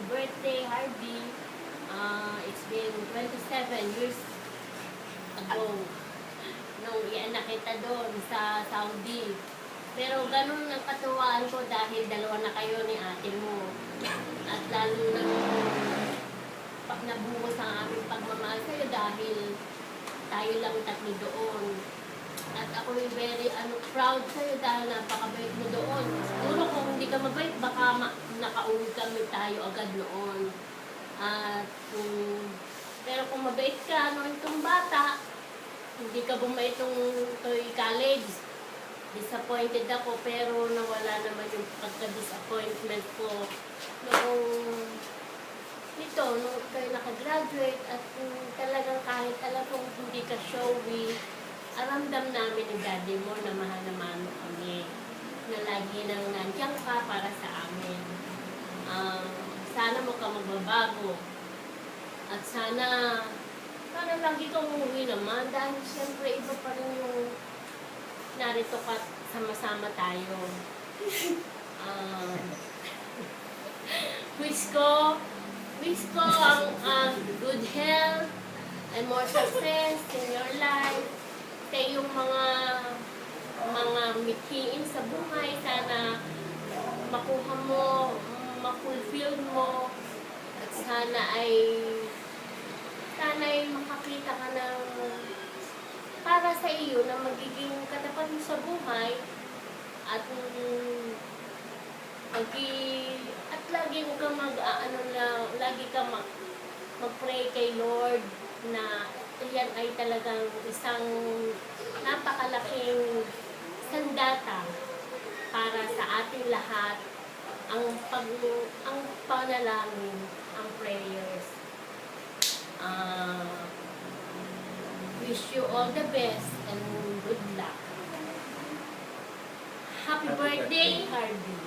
birthday, Harvey. It's been 27 years ago nung ianak kita doon sa Saudi. Pero ganun ang katuwaan ko dahil dalawa na kayo ni ate mo. At lalo na nabuhos ang aming pagmamahal sa'yo dahil tayo lang tatlo doon. At ako yung very proud sa'yo dahil napakabait mo doon. Siguro kung hindi ka mabait, baka nakauwi kami tayo agad noon. At pero kung mabait ka, itong bata, hindi ka bumait nung college. Disappointed ako, pero nawala naman yung pagka-disappointment ko nung kayo nakagraduate at talagang kahit alam kong hindi ka showy, aramdam namin ni daddy mo na mahal naman mo kami, na lagi nang nandiyan ka para sa amin. Sana mo ka magbabago at sana lagi kang umuwi naman dahil siyempre iba pa rin yung narito ka, sama-sama tayo. Wish ko ang good health and more success in your life. Kaya yung mga mithiin sa buhay, sana makuha mo, ma-fulfill mo, at sana ay makakita ka ng para sa iyo na magiging katapat mo sa buhay at lagi ka lagi ka mag-pray kay Lord na yan ay talagang isang napakalaking sandata para sa ating lahat, ang panalangin, ang prayers. Wish you all the best and good luck. Happy birthday, Harvey.